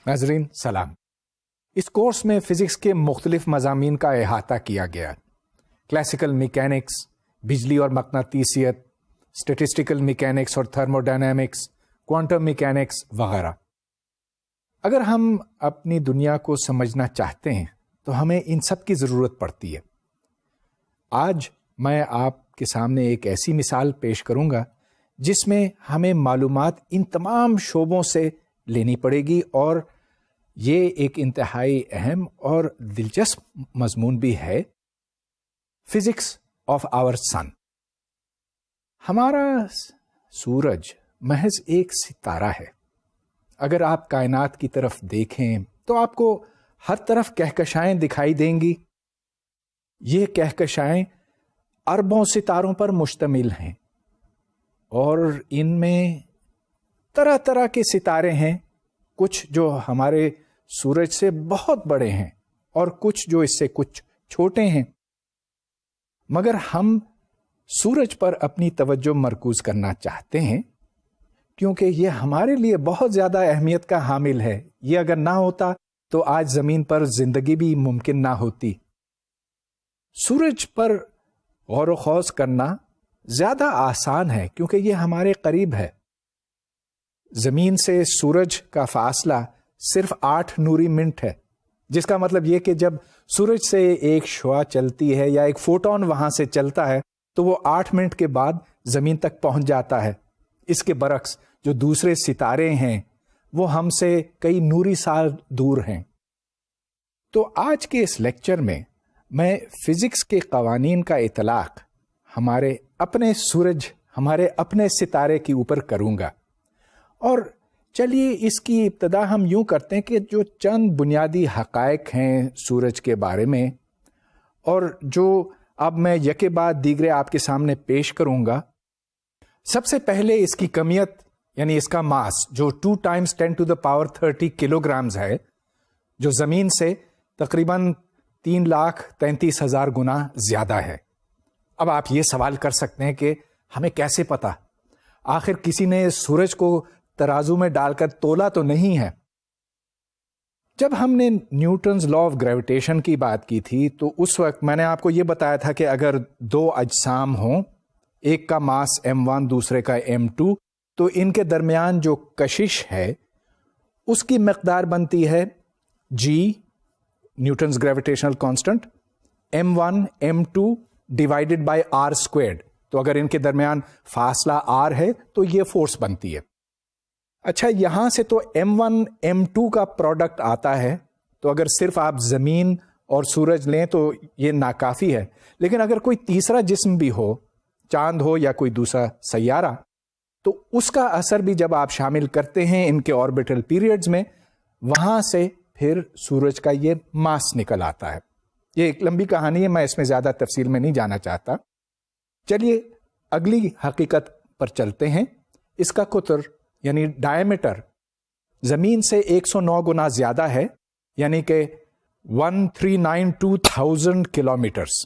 ناظرین سلام. اس کورس میں فزکس کے مختلف مضامین کا احاطہ کیا گیا. کلاسیکل میکینکس، بجلی اور مقناطیسیت، اسٹیٹسٹیکل میکینکس اور تھرموڈائنامکس، کوانٹم میکینکس وغیرہ. اگر ہم اپنی دنیا کو سمجھنا چاہتے ہیں تو ہمیں ان سب کی ضرورت پڑتی ہے. آج میں آپ کے سامنے ایک ایسی مثال پیش کروں گا جس میں ہمیں معلومات ان تمام شعبوں سے لینی پڑے گی، اور یہ ایک انتہائی اہم اور دلچسپ مضمون بھی ہے. فزکس آف آور سن. ہمارا سورج محض ایک ستارہ ہے. اگر آپ کائنات کی طرف دیکھیں تو آپ کو ہر طرف کہکشائیں دکھائی دیں گی. یہ کہکشائیں اربوں ستاروں پر مشتمل ہیں، اور ان میں طرح طرح کے ستارے ہیں. کچھ جو ہمارے سورج سے بہت بڑے ہیں اور کچھ جو اس سے کچھ چھوٹے ہیں. مگر ہم سورج پر اپنی توجہ مرکوز کرنا چاہتے ہیں کیونکہ یہ ہمارے لیے بہت زیادہ اہمیت کا حامل ہے. یہ اگر نہ ہوتا تو آج زمین پر زندگی بھی ممکن نہ ہوتی. سورج پر غور و خوض کرنا زیادہ آسان ہے کیونکہ یہ ہمارے قریب ہے. زمین سے سورج کا فاصلہ صرف 8 نوری منٹ ہے، جس کا مطلب یہ کہ جب سورج سے ایک شعاع چلتی ہے یا ایک فوٹون وہاں سے چلتا ہے تو وہ 8 منٹ کے بعد زمین تک پہنچ جاتا ہے. اس کے برعکس جو دوسرے ستارے ہیں وہ ہم سے کئی نوری سال دور ہیں. تو آج کے اس لیکچر میں فزکس کے قوانین کا اطلاق ہمارے اپنے سورج، ہمارے اپنے ستارے کے اوپر کروں گا. اور چلیے اس کی ابتدا ہم یوں کرتے ہیں کہ جو چند بنیادی حقائق ہیں سورج کے بارے میں، اور جو اب میں یکے بعد دیگرے آپ کے سامنے پیش کروں گا. سب سے پہلے اس کی کمیت یعنی اس کا ماس جو 2 × 10⁻30 کلو گرامز ہے، جو زمین سے تقریباً 3,33,000 گنا زیادہ ہے. اب آپ یہ سوال کر سکتے ہیں کہ ہمیں کیسے پتا؟ آخر کسی نے سورج کو ترازو میں ڈال کر تولا تو نہیں ہے. جب ہم نے نیوٹنز لا آف گریویٹیشن کی بات کی تھی تو اس وقت میں نے آپ کو یہ بتایا تھا کہ اگر 2 اجسام ہوں، ایک کا ماس m1 دوسرے کا m2، تو ان کے درمیان جو کشش ہے اس کی مقدار بنتی ہے g، Newton's gravitational constant, m1 m2 divided by r². تو اگر ان کے درمیان فاصلہ r ہے تو یہ فورس بنتی ہے. اچھا، یہاں سے تو m1 m2 کا پروڈکٹ آتا ہے، تو اگر صرف آپ زمین اور سورج لیں تو یہ ناکافی ہے. لیکن اگر کوئی تیسرا جسم بھی ہو، چاند ہو یا کوئی دوسرا سیارہ، تو اس کا اثر بھی جب آپ شامل کرتے ہیں ان کے آربیٹل پیریڈز میں، وہاں سے پھر سورج کا یہ ماس نکل آتا ہے. یہ ایک لمبی کہانی ہے، میں اس میں زیادہ تفصیل میں نہیں جانا چاہتا. چلیے اگلی حقیقت پر چلتے ہیں. اس کا قطر یعنی ڈائمیٹر زمین سے 109 گنا زیادہ ہے، یعنی کہ 1,392,000 کلومیٹرز.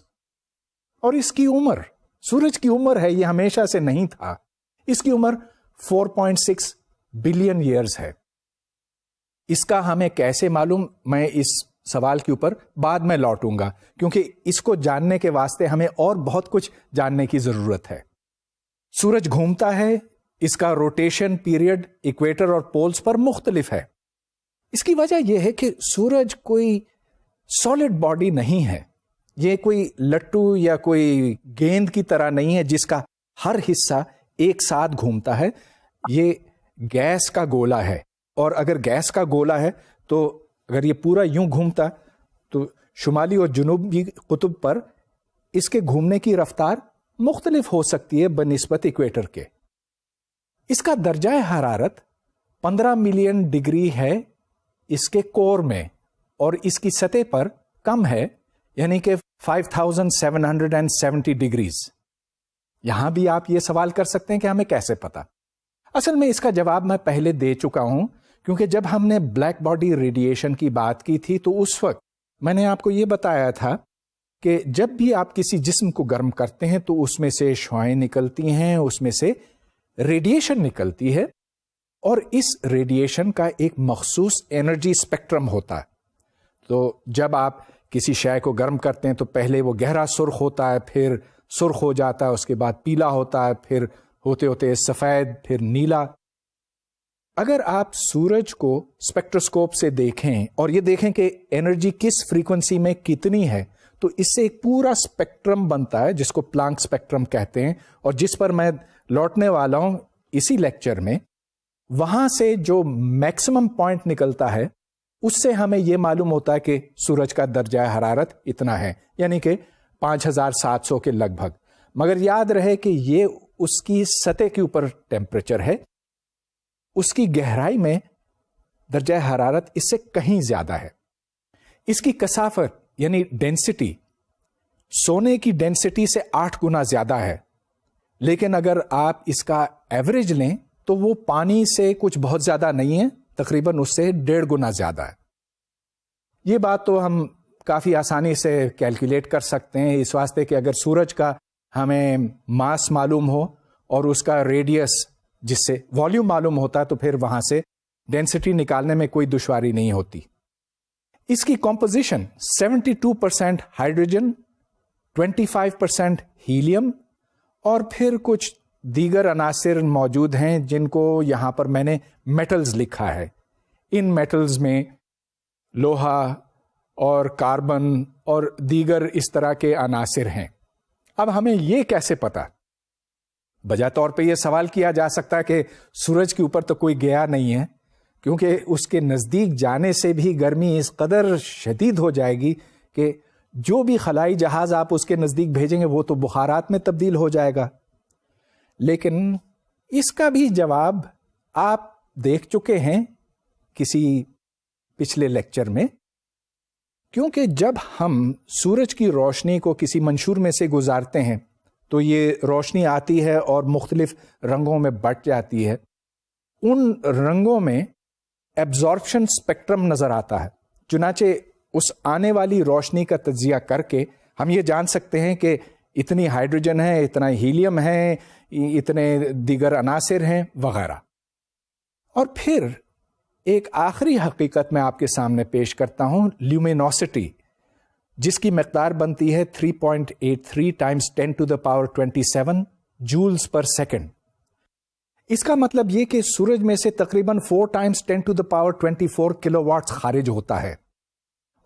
اور اس کی عمر، سورج کی عمر ہے، یہ ہمیشہ سے نہیں تھا. اس کی عمر 4.6 بلین ایئرز ہے. اس کا ہمیں کیسے معلوم، میں اس سوال کے اوپر بعد میں لوٹوں گا، کیونکہ اس کو جاننے کے واسطے ہمیں اور بہت کچھ جاننے کی ضرورت ہے. سورج گھومتا ہے، اس کا روٹیشن پیریڈ ایکویٹر اور پولز پر مختلف ہے. اس کی وجہ یہ ہے کہ سورج کوئی سالڈ باڈی نہیں ہے. یہ کوئی لٹو یا کوئی گیند کی طرح نہیں ہے جس کا ہر حصہ ایک ساتھ گھومتا ہے. یہ گیس کا گولا ہے، اور اگر گیس کا گولا ہے تو اگر یہ پورا یوں گھومتا تو شمالی اور جنوبی قطب پر اس کے گھومنے کی رفتار مختلف ہو سکتی ہے بنسبت ایکویٹر کے. اس کا درجہ حرارت 15 ملین ڈگری ہے اس کے کور میں، اور اس کی سطح پر کم ہے، یعنی کہ 5770 ڈگریز. یہاں بھی آپ یہ سوال کر سکتے ہیں کہ ہمیں کیسے پتا. اصل میں اس کا جواب میں پہلے دے چکا ہوں، کیونکہ جب ہم نے بلیک باڈی ریڈیشن کی بات کی تھی تو اس وقت میں نے آپ کو یہ بتایا تھا کہ جب بھی آپ کسی جسم کو گرم کرتے ہیں تو اس میں سے شعاعیں نکلتی ہیں، اس میں سے ریڈیشن نکلتی ہے، اور اس ریڈیشن کا ایک مخصوص انرجی اسپیکٹرم ہوتا ہے. تو جب آپ کسی شے کو گرم کرتے ہیں تو پہلے وہ گہرا سرخ ہوتا ہے، پھر سرخ ہو جاتا ہے، اس کے بعد پیلا ہوتا ہے، پھر ہوتے ہوتے سفید، پھر نیلا. اگر آپ سورج کو اسپیکٹروسکوپ سے دیکھیں اور یہ دیکھیں کہ انرجی کس فریکوینسی میں کتنی ہے، تو اس سے ایک پورا اسپیکٹرم بنتا ہے جس کو پلانک اسپیکٹرم کہتے ہیں، اور جس پر میں لوٹنے والا ہوں اسی لیکچر میں. وہاں سے جو میکسیمم پوائنٹ نکلتا ہے اس سے ہمیں یہ معلوم ہوتا ہے کہ سورج کا درجہ حرارت اتنا ہے، یعنی کہ 5700 کے لگ بھگ. مگر یاد رہے کہ یہ اس کی سطح کے اوپر ٹیمپریچر ہے، اس کی گہرائی میں درجہ حرارت اس سے کہیں زیادہ ہے. اس کی کثافت یعنی ڈینسٹی سونے کی ڈینسٹی سے 8 گنا زیادہ ہے، لیکن اگر آپ اس کا ایوریج لیں تو وہ پانی سے کچھ بہت زیادہ نہیں ہے، تقریباً اس سے 1.5 گنا زیادہ ہے. یہ بات تو ہم کافی آسانی سے کیلکولیٹ کر سکتے ہیں، اس واسطے کہ اگر سورج کا ہمیں ماس معلوم ہو اور اس کا ریڈیس جس سے والیوم معلوم ہوتا ہے تو پھر وہاں سے ڈینسٹی نکالنے میں کوئی دشواری نہیں ہوتی. اس کی کمپوزیشن 72% ہائیڈروجن، 25% ہیلیم اور پھر کچھ دیگر عناصر موجود ہیں جن کو یہاں پر میں نے میٹلز لکھا ہے. ان میٹلز میں لوہا اور کاربن اور دیگر اس طرح کے عناصر ہیں. اب ہمیں یہ کیسے پتا؟ بجا طور پہ یہ سوال کیا جا سکتا ہے کہ سورج کے اوپر تو کوئی گیا نہیں ہے، کیونکہ اس کے نزدیک جانے سے بھی گرمی اس قدر شدید ہو جائے گی کہ جو بھی خلائی جہاز آپ اس کے نزدیک بھیجیں گے وہ تو بخارات میں تبدیل ہو جائے گا. لیکن اس کا بھی جواب آپ دیکھ چکے ہیں کسی پچھلے لیکچر میں، کیونکہ جب ہم سورج کی روشنی کو کسی منشور میں سے گزارتے ہیں تو یہ روشنی آتی ہے اور مختلف رنگوں میں بٹ جاتی ہے. ان رنگوں میں ایبزارپشن اسپیکٹرم نظر آتا ہے. چنانچہ اس آنے والی روشنی کا تجزیہ کر کے ہم یہ جان سکتے ہیں کہ اتنی ہائیڈروجن ہے، اتنا ہیلیم ہے، اتنے دیگر عناصر ہیں وغیرہ. اور پھر ایک آخری حقیقت میں آپ کے سامنے پیش کرتا ہوں، لیومینوسٹی، جس کی مقدار بنتی ہے 3.83 times 10 to the power 27 joules per second. اس کا مطلب یہ کہ سورج میں سے تقریباً 4 times 10 to the power 24 kilo watts خارج ہوتا ہے،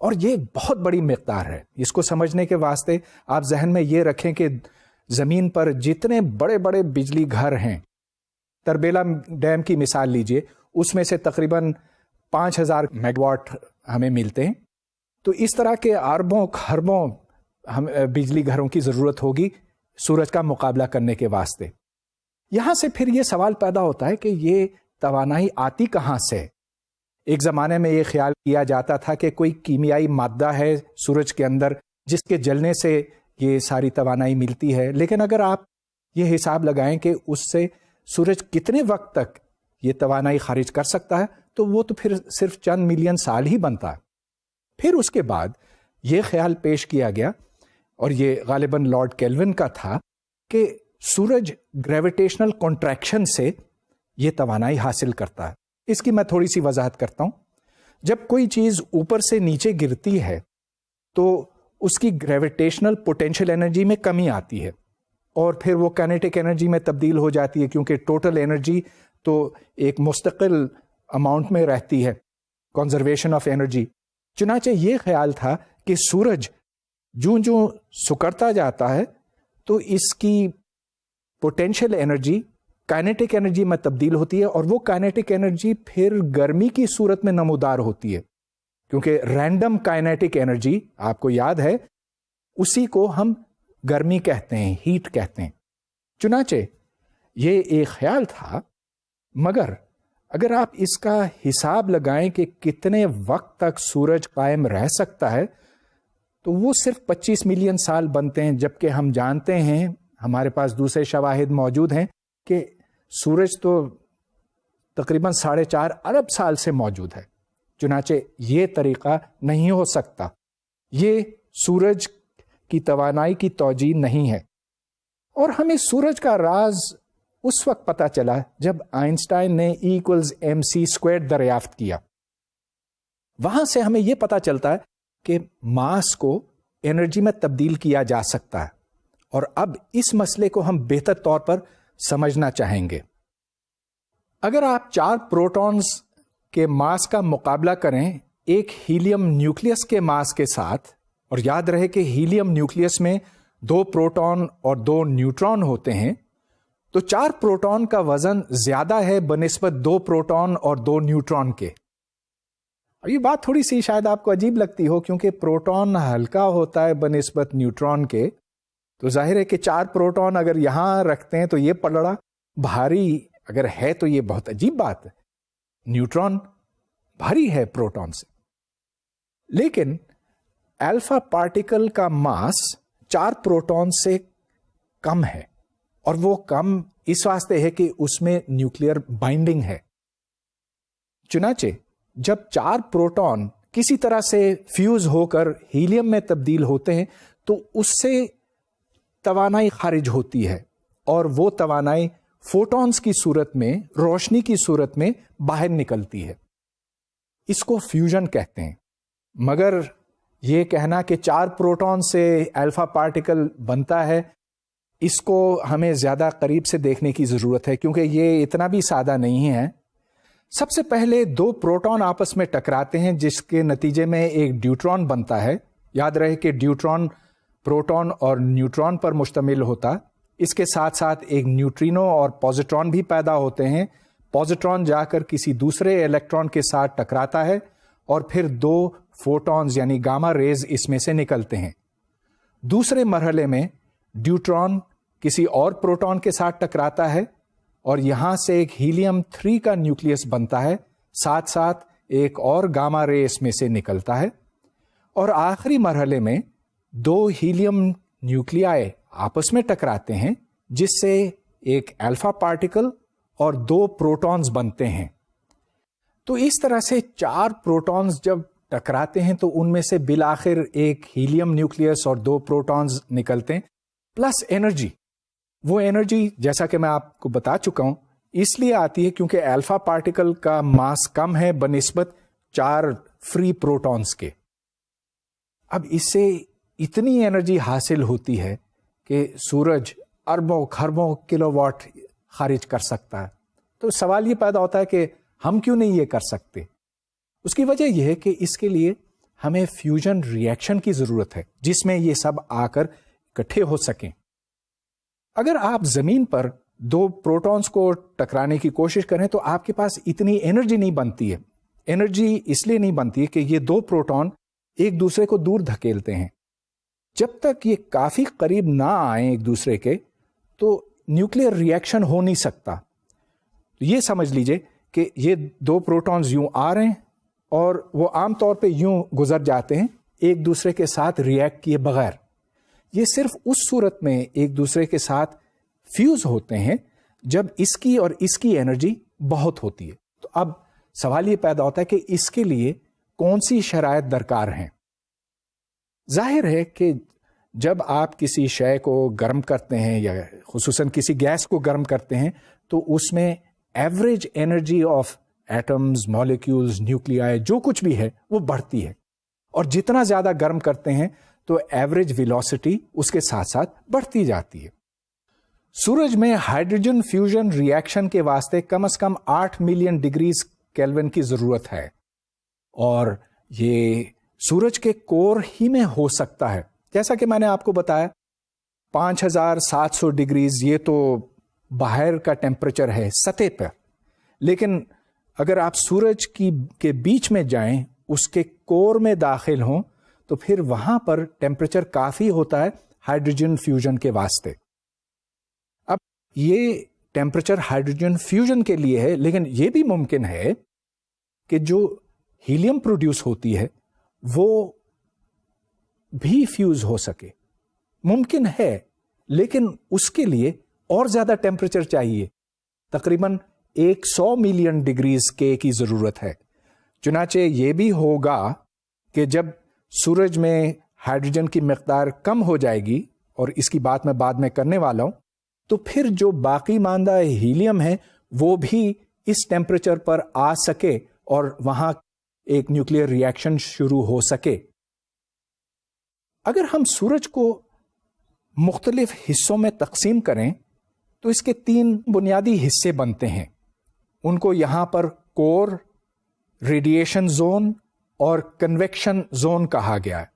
اور یہ بہت بڑی مقدار ہے. اس کو سمجھنے کے واسطے آپ ذہن میں یہ رکھیں کہ زمین پر جتنے بڑے بڑے بجلی گھر ہیں، تربیلا ڈیم کی مثال لیجئے، اس میں سے تقریباً 5000 میگا واٹ ہمیں ملتے ہیں. تو اس طرح کے اربوں خربوں بجلی گھروں کی ضرورت ہوگی سورج کا مقابلہ کرنے کے واسطے. یہاں سے پھر یہ سوال پیدا ہوتا ہے کہ یہ توانائی آتی کہاں سے؟ ایک زمانے میں یہ خیال کیا جاتا تھا کہ کوئی کیمیائی مادہ ہے سورج کے اندر جس کے جلنے سے یہ ساری توانائی ملتی ہے. لیکن اگر آپ یہ حساب لگائیں کہ اس سے سورج کتنے وقت تک یہ توانائی خارج کر سکتا ہے تو وہ تو پھر صرف چند ملین سال ہی بنتا ہے. پھر اس کے بعد یہ خیال پیش کیا گیا، اور یہ غالباً لارڈ کیلون کا تھا، کہ سورج گریویٹیشنل کنٹریکشن سے یہ توانائی حاصل کرتا ہے. اس کی میں تھوڑی سی وضاحت کرتا ہوں. جب کوئی چیز اوپر سے نیچے گرتی ہے تو اس کی گریویٹیشنل پوٹینشیل انرجی میں کمی آتی ہے، اور پھر وہ کائنیٹک انرجی میں تبدیل ہو جاتی ہے، کیونکہ ٹوٹل انرجی تو ایک مستقل اماؤنٹ میں رہتی ہے، کنزرویشن آف انرجی. چنانچہ یہ خیال تھا کہ سورج جوں جوں سکڑتا جاتا ہے تو اس کی پوٹینشیل انرجی کائنیٹک انرجی میں تبدیل ہوتی ہے، اور وہ کائنیٹک انرجی پھر گرمی کی صورت میں نمودار ہوتی ہے، کیونکہ رینڈم کائنیٹک انرجی آپ کو یاد ہے اسی کو ہم گرمی کہتے ہیں، ہیٹ کہتے ہیں. چنانچہ یہ ایک خیال تھا، مگر اگر آپ اس کا حساب لگائیں کہ کتنے وقت تک سورج قائم رہ سکتا ہے تو وہ صرف 25 ملین سال بنتے ہیں، جبکہ ہم جانتے ہیں، ہمارے پاس دوسرے شواہد موجود ہیں کہ سورج تو تقریباً 4.5 ارب سال سے موجود ہے. چنانچہ یہ طریقہ نہیں ہو سکتا. یہ سورج کی توانائی کی توجیہ نہیں ہے. اور ہمیں سورج کا راز اس وقت پتا چلا جب آئنسٹائن نے E=mc² دریافت کیا. وہاں سے ہمیں یہ پتا چلتا ہے کہ ماس کو انرجی میں تبدیل کیا جا سکتا ہے. اور اب اس مسئلے کو ہم بہتر طور پر سمجھنا چاہیں گے. اگر آپ 4 پروٹونز کے ماس کا مقابلہ کریں ایک ہیلیم نیوکلیس کے ماس کے ساتھ، اور یاد رہے کہ ہیلیم نیوکلیس میں 2 پروٹون اور 2 نیوٹرون ہوتے ہیں، تو 4 پروٹون کا وزن زیادہ ہے بنسبت 2 پروٹون اور 2 نیوٹرون کے. اب یہ بات تھوڑی سی شاید آپ کو عجیب لگتی ہو کیونکہ پروٹون ہلکا ہوتا ہے بنسبت نیوٹرون کے، تو ظاہر ہے کہ 4 پروٹون اگر یہاں رکھتے ہیں تو یہ پلڑا بھاری اگر ہے تو یہ بہت عجیب بات ہے. نیوٹرون بھاری ہے پروٹون سے. لیکن الفا پارٹیکل کا ماس 4 پروٹون سے کم ہے، اور وہ کم اس واسطے ہے کہ اس میں نیوکلیئر بائنڈنگ ہے. چنانچہ جب 4 پروٹون کسی طرح سے فیوز ہو کر ہیلیم میں تبدیل ہوتے ہیں تو اس سے توانائی خارج ہوتی ہے، اور وہ توانائی فوٹونز کی صورت میں، روشنی کی صورت میں باہر نکلتی ہے. اس کو فیوژن کہتے ہیں. مگر یہ کہنا کہ 4 پروٹون سے الفا پارٹیکل بنتا ہے، اس کو ہمیں زیادہ قریب سے دیکھنے کی ضرورت ہے کیونکہ یہ اتنا بھی سادہ نہیں ہے. سب سے پہلے 2 پروٹون آپس میں ٹکراتے ہیں جس کے نتیجے میں ایک ڈیوٹرون بنتا ہے. یاد رہے کہ ڈیوٹرون پروٹون اور نیوٹرون پر مشتمل ہوتا. اس کے ساتھ ساتھ ایک نیوٹرینو اور پوزیٹرون بھی پیدا ہوتے ہیں. پوزیٹرون جا کر کسی دوسرے الیکٹرون کے ساتھ ٹکراتا ہے اور پھر 2 فوٹونز یعنی گاما ریز اس میں سے نکلتے ہیں. دوسرے مرحلے میں ڈیوٹرون کسی اور پروٹون کے ساتھ ٹکراتا ہے اور یہاں سے ایک ہیلیم 3 کا نیوکلیس بنتا ہے، ساتھ ساتھ ایک اور گاما رے اس میں سے نکلتا ہے. اور آخری مرحلے میں 2 ہیلیم نیوکلیائی آپس میں ٹکراتے ہیں جس سے ایک الفا پارٹیکل اور 2 پروٹونز بنتے ہیں. تو اس طرح سے 4 پروٹونز جب ٹکراتے ہیں تو ان میں سے بالآخر ایک ہیلیم نیوکلیس اور 2 پروٹونز نکلتے ہیں، پلس انرجی. وہ انرجی جیسا کہ میں آپ کو بتا چکا ہوں اس لیے آتی ہے کیونکہ الفا پارٹیکل کا ماس کم ہے بنسبت 4 فری پروٹونز کے. اب اس سے اتنی انرجی حاصل ہوتی ہے کہ سورج اربوں خربوں کلو واٹ خارج کر سکتا ہے. تو سوال یہ پیدا ہوتا ہے کہ ہم کیوں نہیں یہ کر سکتے؟ اس کی وجہ یہ ہے کہ اس کے لیے ہمیں فیوژن ری ایکشن کی ضرورت ہے جس میں یہ سب آ کر اکٹھے ہو سکیں. اگر آپ زمین پر 2 پروٹونز کو ٹکرانے کی کوشش کریں تو آپ کے پاس اتنی انرجی نہیں بنتی ہے. انرجی اس لیے نہیں بنتی ہے کہ یہ 2 پروٹون ایک دوسرے کو دور دھکیلتے ہیں. جب تک یہ کافی قریب نہ آئیں ایک دوسرے کے تو نیوکلیئر ری ایکشن ہو نہیں سکتا. یہ سمجھ لیجئے کہ یہ 2 پروٹونز یوں آ رہے ہیں اور وہ عام طور پہ یوں گزر جاتے ہیں ایک دوسرے کے ساتھ ری ایکٹ کیے بغیر. یہ صرف اس صورت میں ایک دوسرے کے ساتھ فیوز ہوتے ہیں جب اس کی اور اس کی انرجی بہت ہوتی ہے. تو اب سوال یہ پیدا ہوتا ہے کہ اس کے لیے کون سی شرائط درکار ہیں؟ ظاہر ہے کہ جب آپ کسی شے کو گرم کرتے ہیں یا خصوصاً کسی گیس کو گرم کرتے ہیں تو اس میں average energy of atoms, molecules, نیوکلیائی جو کچھ بھی ہے وہ بڑھتی ہے. اور جتنا زیادہ گرم کرتے ہیں تو ایوریج ویلوسٹی اس کے ساتھ ساتھ بڑھتی جاتی ہے. سورج میں ہائیڈروجن فیوژن ری ایکشن کے واسطے کم از کم 8 ملین ڈگریز کیلوین کی ضرورت ہے، اور یہ سورج کے کور ہی میں ہو سکتا ہے. جیسا کہ میں نے آپ کو بتایا 5700 ڈگریز یہ تو باہر کا ٹیمپریچر ہے سطح پر، لیکن اگر آپ سورج کے بیچ میں جائیں، اس کے کور میں داخل ہوں، تو پھر وہاں پر ٹیمپریچر کافی ہوتا ہے ہائیڈروجن فیوژن کے واسطے. اب یہ ٹیمپریچر ہائیڈروجن فیوژن کے لیے ہے، لیکن یہ بھی ممکن ہے کہ جو ہیلیم پروڈیوس ہوتی ہے وہ بھی فیوز ہو سکے. ممکن ہے، لیکن اس کے لیے اور زیادہ ٹیمپریچر چاہیے. تقریباً 100 ملین ڈگریز کے کی ضرورت ہے. چنانچہ یہ بھی ہوگا کہ جب سورج میں ہائیڈروجن کی مقدار کم ہو جائے گی، اور اس کی بات میں بعد میں کرنے والا ہوں، تو پھر جو باقی ماندہ ہیلیم ہے وہ بھی اس ٹیمپریچر پر آ سکے اور وہاں ایک نیوکلیئر ری ایکشن شروع ہو سکے۔ اگر ہم سورج کو مختلف حصوں میں تقسیم کریں تو اس کے 3 بنیادی حصے بنتے ہیں۔ ان کو یہاں پر کور، ریڈیشن زون اور کنویکشن زون کہا گیا ہے۔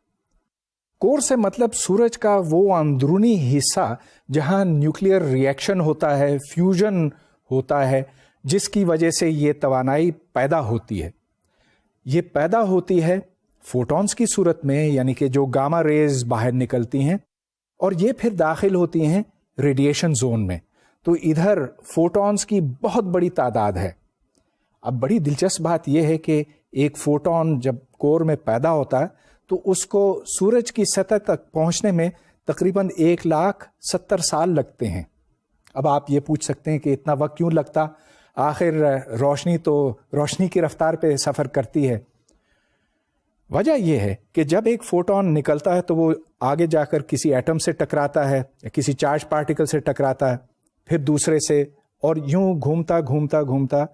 کور سے مطلب سورج کا وہ اندرونی حصہ جہاں نیوکلیئر ری ایکشن ہوتا ہے، فیوژن ہوتا ہے، جس کی وجہ سے یہ توانائی پیدا ہوتی ہے۔ یہ پیدا ہوتی ہے فوٹونز کی صورت میں، یعنی کہ جو گاما ریز باہر نکلتی ہیں، اور یہ پھر داخل ہوتی ہیں ریڈیشن زون میں۔ تو ادھر فوٹونز کی بہت بڑی تعداد ہے۔ اب بڑی دلچسپ بات یہ ہے کہ ایک فوٹون جب کور میں پیدا ہوتا ہے تو اس کو سورج کی سطح تک پہنچنے میں تقریباً 1,70,000 سال لگتے ہیں۔ اب آپ یہ پوچھ سکتے ہیں کہ اتنا وقت کیوں لگتا؟ آخر روشنی تو روشنی کی رفتار پہ سفر کرتی ہے۔ وجہ یہ ہے کہ جب ایک فوٹون نکلتا ہے تو وہ آگے جا کر کسی ایٹم سے ٹکراتا ہے یا کسی چارج پارٹیکل سے ٹکراتا ہے، پھر دوسرے سے، اور یوں گھومتا گھومتا گھومتا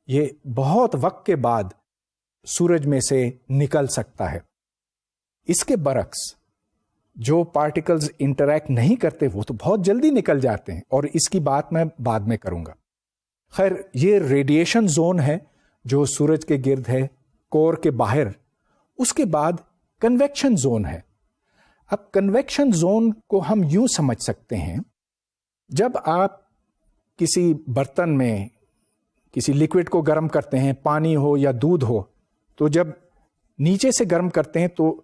یہ بہت وقت کے بعد سورج میں سے نکل سکتا ہے۔ اس کے برعکس جو پارٹیکلز انٹریکٹ نہیں کرتے وہ تو بہت جلدی نکل جاتے ہیں، اور اس کی بات میں بعد میں کروں گا۔ خیر، یہ ریڈیشن زون ہے جو سورج کے گرد ہے، کور کے باہر۔ اس کے بعد کنویکشن زون ہے۔ اب کنویکشن زون کو ہم یوں سمجھ سکتے ہیں، جب آپ کسی برتن میں کسی لیکوڈ کو گرم کرتے ہیں، پانی ہو یا دودھ ہو، تو جب نیچے سے گرم کرتے ہیں تو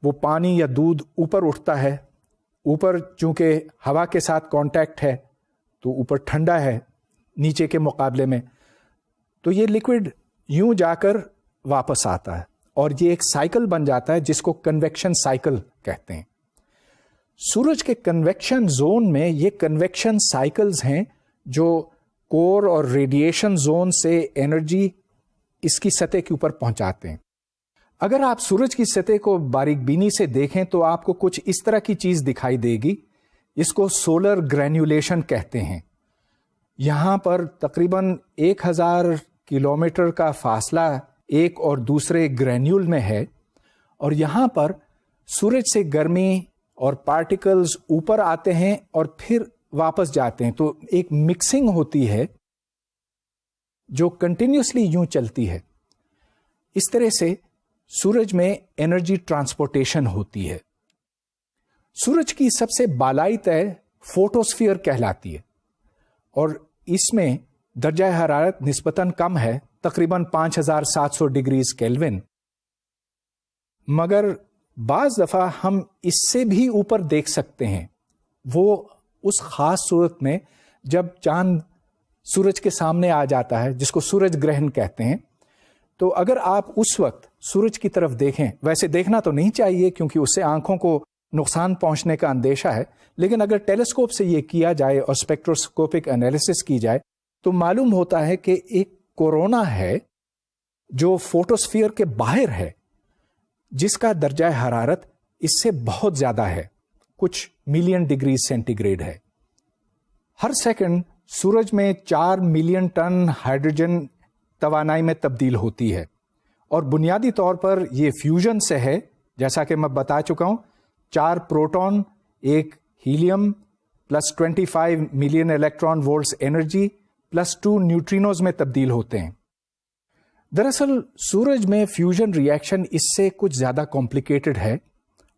وہ پانی یا دودھ اوپر اٹھتا ہے۔ اوپر چونکہ ہوا کے ساتھ کانٹیکٹ ہے تو اوپر ٹھنڈا ہے نیچے کے مقابلے میں، تو یہ لیکوڈ یوں جا کر واپس آتا ہے، اور یہ ایک سائیکل بن جاتا ہے جس کو کنویکشن سائیکل کہتے ہیں۔ سورج کے کنویکشن زون میں یہ کنویکشن سائیکلز ہیں جو کور اور ریڈیشن زون سے انرجی اس کی سطح کے اوپر پہنچاتے ہیں۔ اگر آپ سورج کی سطح کو باریک بینی سے دیکھیں تو آپ کو کچھ اس طرح کی چیز دکھائی دے گی، اس کو سولر گرینیولیشن کہتے ہیں۔ یہاں پر تقریباً 1000 کلومیٹر کا فاصلہ ایک اور دوسرے گرینیول میں ہے، اور یہاں پر سورج سے گرمی اور پارٹیکلز اوپر آتے ہیں اور پھر واپس جاتے ہیں، تو ایک مکسنگ ہوتی ہے جو کنٹینیوسلی یوں چلتی ہے۔ اس طرح سے سورج میں انرجی ٹرانسپورٹیشن ہوتی ہے۔ سورج کی سب سے بالائی تہ فوٹوسفیئر کہلاتی ہے، اور اس میں درجہ حرارت نسبتاً کم ہے، تقریباً 5700 ڈگریز کیلوین، مگر بعض دفعہ ہم اس سے بھی اوپر دیکھ سکتے ہیں، وہ اس خاص صورت میں جب چاند سورج کے سامنے آ جاتا ہے، جس کو سورج گرہن کہتے ہیں۔ تو اگر آپ اس وقت سورج کی طرف دیکھیں، ویسے دیکھنا تو نہیں چاہیے کیونکہ اس سے آنکھوں کو نقصان پہنچنے کا اندیشہ ہے، لیکن اگر ٹیلیسکوپ سے یہ کیا جائے اور اسپیکٹروسکوپک انالیسس کی جائے تو معلوم ہوتا ہے کہ ایک کورونا ہے جو فوٹوسفیئر کے باہر ہے، جس کا درجہ حرارت اس سے بہت زیادہ ہے، کچھ ملین ڈگری سینٹی گریڈ ہے۔ ہر سیکنڈ سورج میں 4 ملین ٹن ہائیڈروجن توانائی میں تبدیل ہوتی ہے، اور بنیادی طور پر یہ فیوژن سے ہے، جیسا کہ میں بتا چکا ہوں۔ 4 proton, 1 helium, plus 25 million electron volts energy, plus 2 neutrinos میں تبدیل ہوتے ہیں۔ دراصل سورج میں فیوژن ری ایکشن اس سے کچھ زیادہ کمپلیکیٹڈ ہے،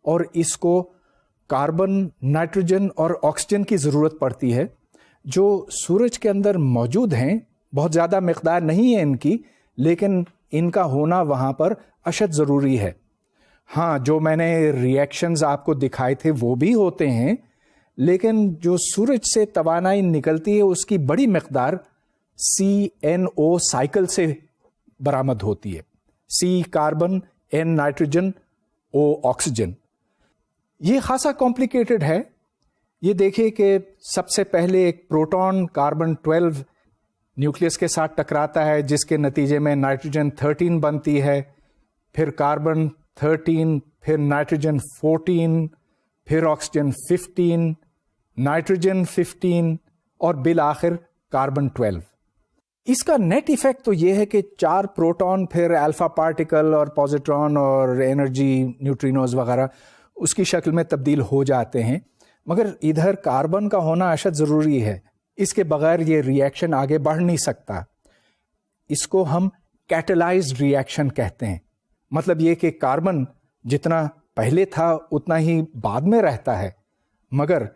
اور اس کو کاربن، نائٹروجن اور آکسیجن کی ضرورت پڑتی ہے، جو سورج کے اندر موجود ہیں۔ بہت زیادہ مقدار نہیں ہے ان کی، لیکن ان کا ہونا وہاں پر اشد ضروری ہے۔ ہاں، جو میں نے ری ایکشنز آپ کو دکھائے تھے وہ بھی ہوتے ہیں، لیکن جو سورج سے توانائی نکلتی ہے اس کی بڑی مقدار CNO سائیکل سے برآمد ہوتی ہے۔ C carbon, N nitrogen, O oxygen. یہ خاصا کمپلیکیٹڈ ہے۔ یہ دیکھیے کہ سب سے پہلے ایک پروٹون کاربن 12 نیوکلیس کے ساتھ ٹکراتا ہے، جس کے نتیجے میں نائٹروجن 13 بنتی ہے، پھر کاربن 13, پھر نائٹروجن 14, پھر آکسیجن 15, نائٹروجن 15 اور بالآخر کاربن 12. اس کا نیٹ ایفیکٹ تو یہ ہے کہ 4 پروٹون پھر الفا پارٹیکل اور پوزیٹرون اور انرجی نیوٹرینوز وغیرہ اس کی شکل میں تبدیل ہو جاتے ہیں، مگر ادھر کاربن کا ہونا اشد ضروری ہے. اس کے بغیر یہ ری ایکشن آگے بڑھ نہیں سکتا. اس کو ہم کیٹلائزڈ ری ایکشن کہتے ہیں. مطلب یہ کہ کاربن جتنا پہلے تھا اتنا ہی بعد میں رہتا ہے، مگر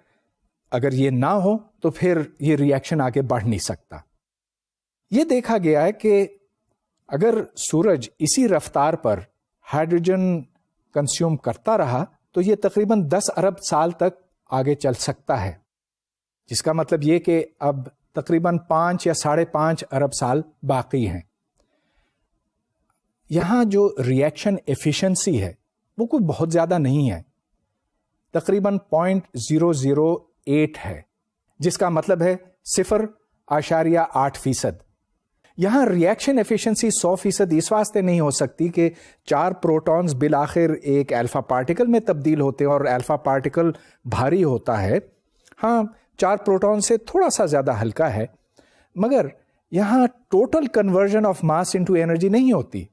اگر یہ نہ ہو تو پھر یہ ری ایکشن آگے بڑھ نہیں سکتا. یہ دیکھا گیا ہے کہ اگر سورج اسی رفتار پر ہائیڈروجن کنزیوم کرتا رہا تو یہ تقریباً 10 ارب سال تک آگے چل سکتا ہے، جس کا مطلب یہ کہ اب تقریباً 5 یا 5.5 ارب سال باقی ہیں. یہاں جو ری ایکشن ایفیشنسی ہے وہ کوئی بہت زیادہ نہیں ہے، تقریباً 0.008 ہے، جس کا مطلب ہے 0.8%. یہاں ری ایکشن ایفیشنسی 100% اس واسطے نہیں ہو سکتی کہ 4 پروٹونز بالآخر ایک الفا پارٹیکل میں تبدیل ہوتے ہیں اور الفا پارٹیکل بھاری ہوتا ہے. ہاں 4 پروٹون سے تھوڑا سا زیادہ ہلکا ہے، مگر یہاں total conversion of mass into energy نہیں ہوتی.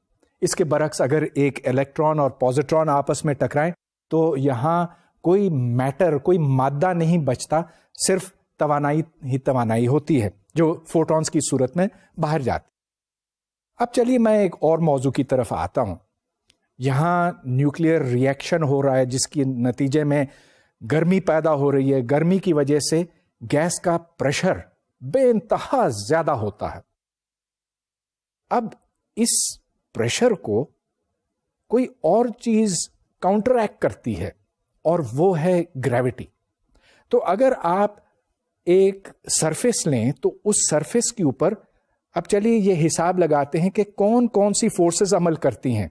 اس کے برعکس اگر ایک الیکٹران اور پوزیٹران آپس میں ٹکرائیں تو یہاں کوئی میٹر، کوئی مادہ نہیں بچتا، صرف توانائی ہی توانائی ہوتی ہے جو فوٹونز کی صورت میں باہر جاتی. اب چلیے میں ایک اور موضوع کی طرف آتا ہوں. یہاں نیوکلیئر ری ایکشن ہو رہا ہے جس کے نتیجے میں گرمی پیدا ہو رہی ہے. گرمی کی وجہ سے گیس کا پریشر بے انتہا زیادہ ہوتا ہے. اب اس پریشر کو کوئی اور چیز کاؤنٹر ایکٹ کرتی ہے اور وہ ہے گریوٹی. تو اگر آپ ایک سرفیس لیں تو اس سرفیس کے اوپر اب چلیے یہ حساب لگاتے ہیں کہ کون کون سی فورسز عمل کرتی ہیں.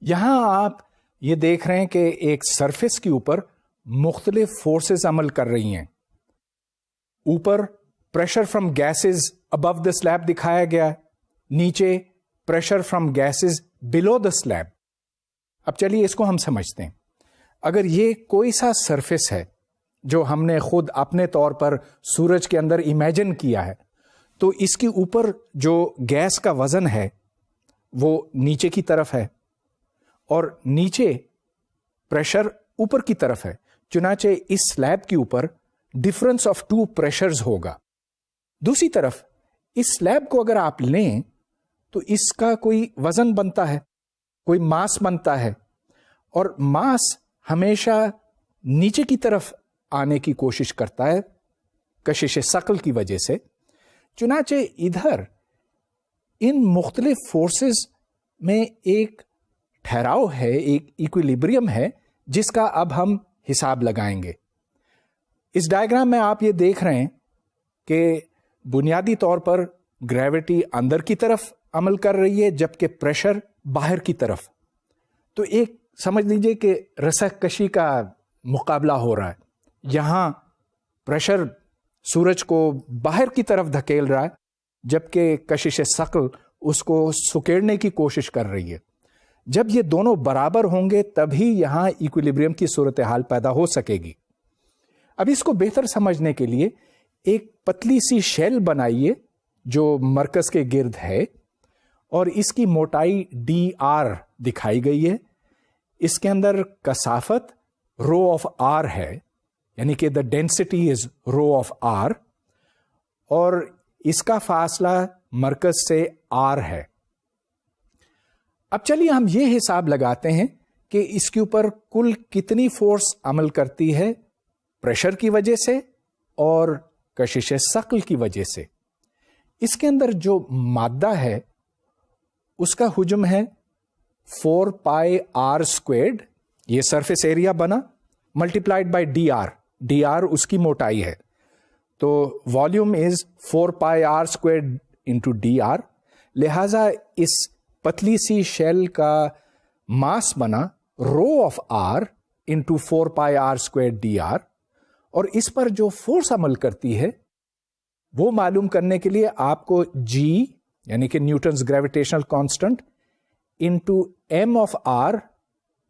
یہاں آپ یہ دیکھ رہے ہیں کہ ایک سرفیس کے اوپر مختلف فورسز عمل کر رہی ہیں. اوپر پریشر فرام گیسز ابو دا سلیب دکھایا گیا، نیچے پریشر فرام گیسز بلو دا سلیب. اب چلیے اس کو ہم سمجھتے ہیں. اگر یہ کوئی سا سرفیس ہے جو ہم نے خود اپنے طور پر سورج کے اندر امیجن کیا ہے، تو اس کے اوپر جو گیس کا وزن ہے وہ نیچے کی طرف ہے اور نیچے پریشر اوپر کی طرف ہے. چنانچہ اس سلیب کے اوپر ڈفرنس آف 2 پریشرز ہوگا. دوسری طرف اس سلیب کو اگر آپ لیں تو اس کا کوئی وزن بنتا ہے، کوئی ماس بنتا ہے، اور ماس ہمیشہ نیچے کی طرف آنے کی کوشش کرتا ہے کشش ثقل کی وجہ سے. چنانچہ ادھر ان مختلف فورسز میں ایک ٹھہراؤ ہے، ایک ایکویلیبریم ہے جس کا اب ہم حساب لگائیں گے. اس ڈائیگرام میں آپ یہ دیکھ رہے ہیں کہ بنیادی طور پر گریوٹی اندر کی طرف عمل کر رہی ہے جبکہ پریشر باہر کی طرف. تو ایک سمجھ لیجئے کہ رسک کشی کا مقابلہ ہو رہا ہے. یہاں پریشر سورج کو باہر کی طرف دھکیل رہا ہے جبکہ کشش ثقل اس کو سکیڑنے کی کوشش کر رہی ہے. جب یہ دونوں برابر ہوں گے تبھی یہاں ایکویلیبریم کی صورتحال پیدا ہو سکے گی. اب اس کو بہتر سمجھنے کے لیے ایک پتلی سی شیل بنائیے جو مرکز کے گرد ہے اور اس کی موٹائی dr دکھائی گئی ہے. اس کے اندر کثافت رو آف r ہے، یعنی کہ the density is row of r، اور اس کا فاصلہ مرکز سے r ہے. اب چلیے ہم یہ حساب لگاتے ہیں کہ اس کے اوپر کل کتنی فورس عمل کرتی ہے پریشر کی وجہ سے اور کشش ثقل کی وجہ سے. اس کے اندر جو مادہ ہے اس کا حجم ہے 4 پائی r اسکوئرڈ، یہ سرفیس ایریا بنا، ملٹیپلائڈ بائی dr اس کی موٹائی ہے. تو volume is 4 pi r squared into dr. لہذا اس پتلی سی شیل کا ماس بنا row of r into 4 pi r squared dr. اور اس پر جو فورس عمل کرتی ہے وہ معلوم کرنے کے لیے آپ کو g یعنی کہ Newton's gravitational constant into m of r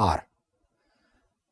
r।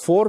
4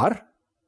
r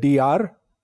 dr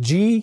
g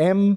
m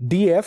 df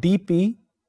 dp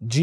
g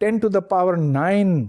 10⁹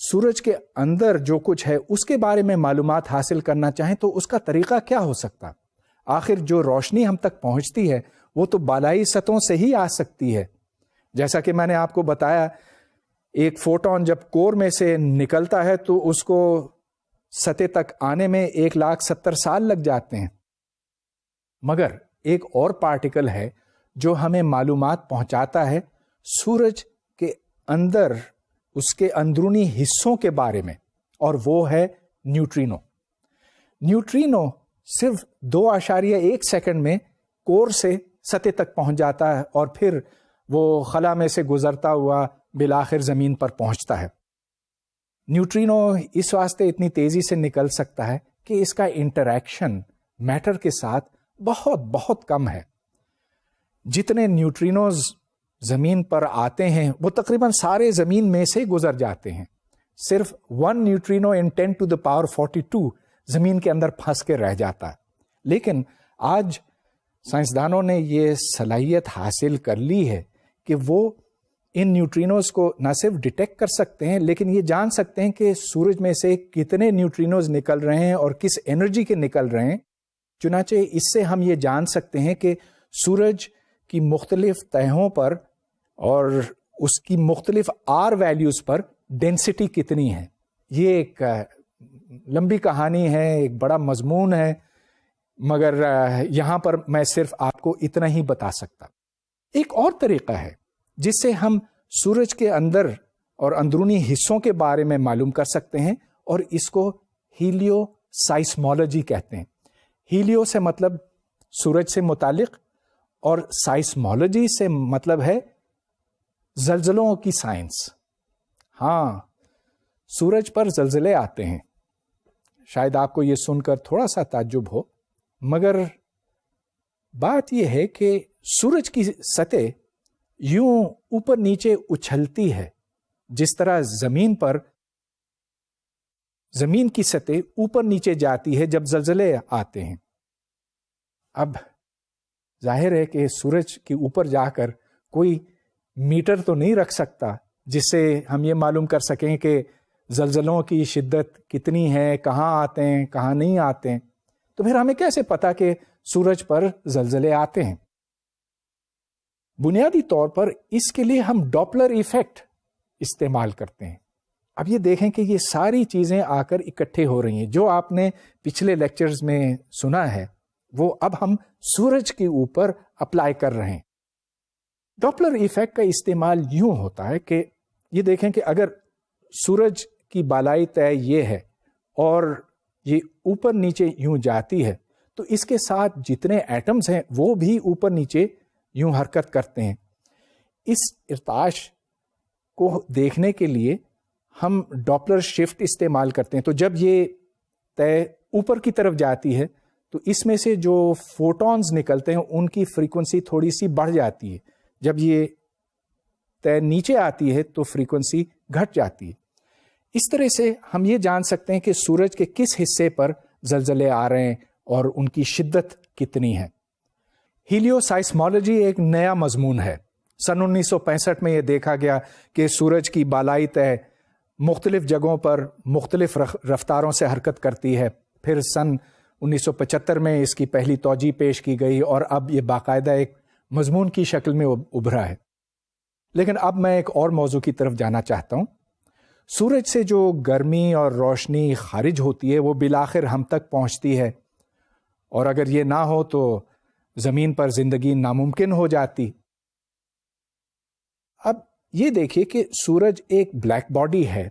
سورج کے اندر جو کچھ ہے اس کے بارے میں معلومات حاصل کرنا چاہیں تو اس کا طریقہ کیا ہو سکتا؟ آخر جو روشنی ہم تک پہنچتی ہے وہ تو بالائی سطحوں سے ہی آ سکتی ہے. جیسا کہ میں نے آپ کو بتایا، ایک فوٹون جب کور میں سے نکلتا ہے تو اس کو سطح تک آنے میں 1,70,000 سال لگ جاتے ہیں. مگر ایک اور پارٹیکل ہے جو ہمیں معلومات پہنچاتا ہے سورج کے اندر اس کے اندرونی حصوں کے بارے میں، اور وہ ہے نیوٹرینو. نیوٹرینو صرف 2.1 سیکنڈ میں کور سے سطح تک پہنچ جاتا ہے اور پھر وہ خلا میں سے گزرتا ہوا بالآخر زمین پر پہنچتا ہے. نیوٹرینو اس واسطے اتنی تیزی سے نکل سکتا ہے کہ اس کا انٹریکشن میٹر کے ساتھ بہت بہت کم ہے. جتنے نیوٹرینوز زمین پر آتے ہیں وہ تقریباً سارے زمین میں سے گزر جاتے ہیں. صرف 1 نیوٹرینو in 10⁻42 زمین کے اندر پھنس کے رہ جاتا ہے. لیکن آج سائنسدانوں نے یہ صلاحیت حاصل کر لی ہے کہ وہ ان نیوٹرینوز کو نہ صرف ڈیٹیکٹ کر سکتے ہیں لیکن یہ جان سکتے ہیں کہ سورج میں سے کتنے نیوٹرینوز نکل رہے ہیں اور کس انرجی کے نکل رہے ہیں. چنانچہ اس سے ہم یہ جان سکتے ہیں کہ سورج کی مختلف تہوں پر اور اس کی مختلف آر ویلیوز پر ڈینسٹی کتنی ہے. یہ ایک لمبی کہانی ہے، ایک بڑا مضمون ہے، مگر یہاں پر میں صرف آپ کو اتنا ہی بتا سکتا. ایک اور طریقہ ہے جس سے ہم سورج کے اندر اور اندرونی حصوں کے بارے میں معلوم کر سکتے ہیں، اور اس کو ہیلیو سائسمولوجی کہتے ہیں. ہیلیو سے مطلب سورج سے متعلق، اور سائسمولوجی سے مطلب ہے زلزلوں کی سائنس. ہاں، سورج پر زلزلے آتے ہیں. شاید آپ کو یہ سن کر تھوڑا سا تعجب ہو، مگر بات یہ ہے کہ سورج کی سطح یوں اوپر نیچے اچھلتی ہے جس طرح زمین پر زمین کی سطح اوپر نیچے جاتی ہے جب زلزلے آتے ہیں. اب ظاہر ہے کہ سورج کے اوپر جا کر کوئی میٹر تو نہیں رکھ سکتا جس سے ہم یہ معلوم کر سکیں کہ زلزلوں کی شدت کتنی ہے، کہاں آتے ہیں کہاں نہیں آتے ہیں. تو پھر ہمیں کیسے پتا کہ سورج پر زلزلے آتے ہیں؟ بنیادی طور پر اس کے لیے ہم ڈاپلر ایفیکٹ استعمال کرتے ہیں. اب یہ دیکھیں کہ یہ ساری چیزیں آ کر اکٹھے ہو رہی ہیں. جو آپ نے پچھلے لیکچرز میں سنا ہے وہ اب ہم سورج کے اوپر اپلائی کر رہے ہیں. ڈاپلر ایفیکٹ کا استعمال یوں ہوتا ہے کہ یہ دیکھیں کہ اگر سورج کی بالائی تہ یہ ہے اور یہ اوپر نیچے یوں جاتی ہے تو اس کے ساتھ جتنے ایٹمز ہیں وہ بھی اوپر نیچے یوں حرکت کرتے ہیں. اس ارتعاش کو دیکھنے کے لیے ہم ڈاپلر شفٹ استعمال کرتے ہیں. تو جب یہ تہ اوپر کی طرف جاتی ہے تو اس میں سے جو فوٹونز نکلتے ہیں ان کی فریکوینسی تھوڑی سی بڑھ جاتی ہے. جب یہ تہ نیچے آتی ہے تو فریکوینسی گھٹ جاتی ہے. اس طرح سے ہم یہ جان سکتے ہیں کہ سورج کے کس حصے پر زلزلے آ رہے ہیں اور ان کی شدت کتنی ہے. ہیلیو سائسمولوجی ایک نیا مضمون ہے. سن 1965 میں یہ دیکھا گیا کہ سورج کی بالائی تہ مختلف جگہوں پر مختلف رفتاروں سے حرکت کرتی ہے. پھر سن 1975 میں اس کی پہلی توجیہ پیش کی گئی اور اب یہ باقاعدہ ایک مضمون کی شکل میں ابھرا ہے. لیکن اب میں ایک اور موضوع کی طرف جانا چاہتا ہوں. سورج سے جو گرمی اور روشنی خارج ہوتی ہے وہ بالآخر ہم تک پہنچتی ہے، اور اگر یہ نہ ہو تو زمین پر زندگی ناممکن ہو جاتی. اب یہ دیکھیے کہ سورج ایک بلیک باڈی ہے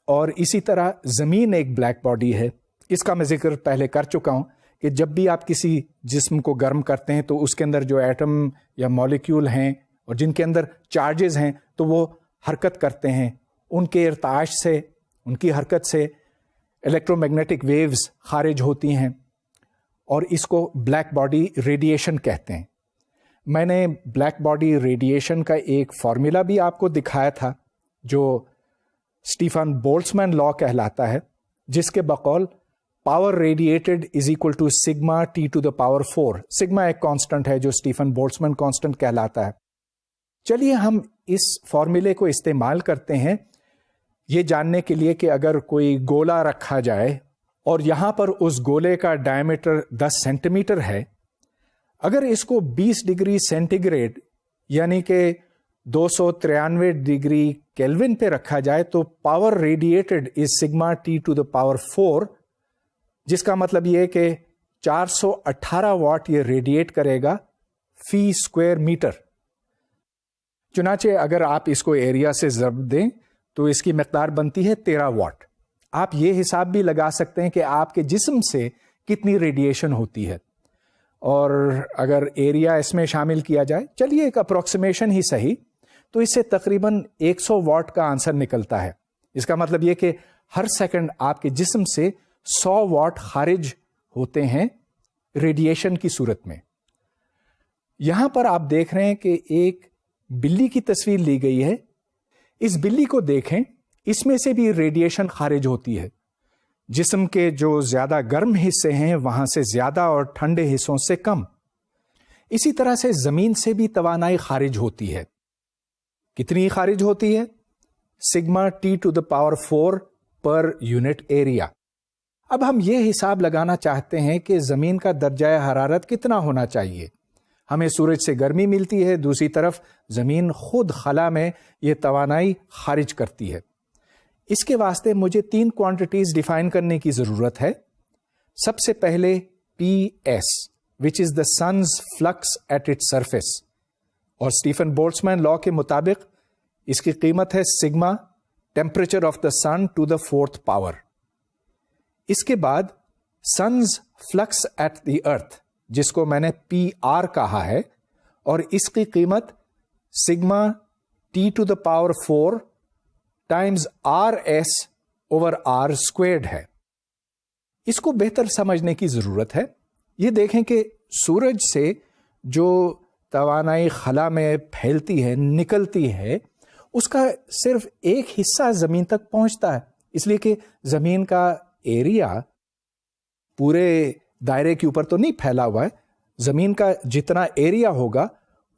اور اسی طرح زمین ایک بلیک باڈی ہے. اس کا میں ذکر پہلے کر چکا ہوں کہ جب بھی آپ کسی جسم کو گرم کرتے ہیں تو اس کے اندر جو ایٹم یا مالیکیول ہیں اور جن کے اندر چارجز ہیں تو وہ حرکت کرتے ہیں. ان کے ارتعاش سے، ان کی حرکت سے الیکٹرو میگنیٹک ویوز خارج ہوتی ہیں اور اس کو بلیک باڈی ریڈیشن کہتے ہیں. میں نے بلیک باڈی ریڈیشن کا ایک فارمولا بھی آپ کو دکھایا تھا جو اسٹیفن بولٹزمین لا کہلاتا ہے، جس کے بقول power radiated is equal to sigma T to the power 4. Sigma ایک کانسٹنٹ ہے جو اسٹیفن بولٹزمین کانسٹنٹ کہلاتا ہے. چلیے ہم اس فارمولے کو استعمال کرتے ہیں یہ جاننے کے لیے کہ اگر کوئی گولا رکھا جائے اور یہاں پر اس گولے کا ڈائمیٹر 10 سینٹی میٹر ہے، اگر اس کو 20 ڈگری سینٹی گریڈ یعنی کہ 293 ڈگری کیلون پہ رکھا جائے تو power radiated is sigma T to the power 4، جس کا مطلب یہ کہ 418 واٹ یہ ریڈیٹ کرے گا فی اسکوائر میٹر۔ چنانچہ اگر آپ اس کو ایریا سے ضرب دیں تو اس کی مقدار بنتی ہے 13 واٹ۔ آپ یہ حساب بھی لگا سکتے ہیں کہ آپ کے جسم سے کتنی ریڈیشن ہوتی ہے، اور اگر ایریا اس میں شامل کیا جائے، چلیے ایک اپروکسیمیشن ہی صحیح، تو اس سے تقریباً 100 واٹ کا آنسر نکلتا ہے۔ اس کا مطلب یہ کہ ہر سیکنڈ آپ کے جسم سے 100 واٹ خارج ہوتے ہیں ریڈیشن کی صورت میں۔ یہاں پر آپ دیکھ رہے ہیں کہ ایک بلی کی تصویر لی گئی ہے۔ اس بلی کو دیکھیں، اس میں سے بھی ریڈیشن خارج ہوتی ہے۔ جسم کے جو زیادہ گرم حصے ہیں وہاں سے زیادہ اور ٹھنڈے حصوں سے کم۔ اسی طرح سے زمین سے بھی توانائی خارج ہوتی ہے۔ کتنی خارج ہوتی ہے؟ Sigma T to the power 4 پر یونٹ ایریا۔ اب ہم یہ حساب لگانا چاہتے ہیں کہ زمین کا درجہ حرارت کتنا ہونا چاہیے۔ ہمیں سورج سے گرمی ملتی ہے، دوسری طرف زمین خود خلا میں یہ توانائی خارج کرتی ہے۔ اس کے واسطے مجھے 3 کوانٹیٹیز ڈیفائن کرنے کی ضرورت ہے۔ سب سے پہلے P S which is the sun's flux at it surface, اور اسٹیفن بولٹزمین لا کے مطابق اس کی قیمت ہے sigma temperature of the sun to the 4th power. اس کے بعد sun's flux at the earth, جس کو میں نے پی آر کہا ہے، اور اس کی قیمت sigma T to the power 4 times R S over R squared ہے۔ اس کو بہتر سمجھنے کی ضرورت ہے۔ یہ دیکھیں کہ سورج سے جو توانائی خلا میں پھیلتی ہے، نکلتی ہے، اس کا صرف ایک حصہ زمین تک پہنچتا ہے، اس لیے کہ زمین کا ایریا پورے دائرے کے اوپر تو نہیں پھیلا ہوا ہے۔ زمین کا جتنا ایریا ہوگا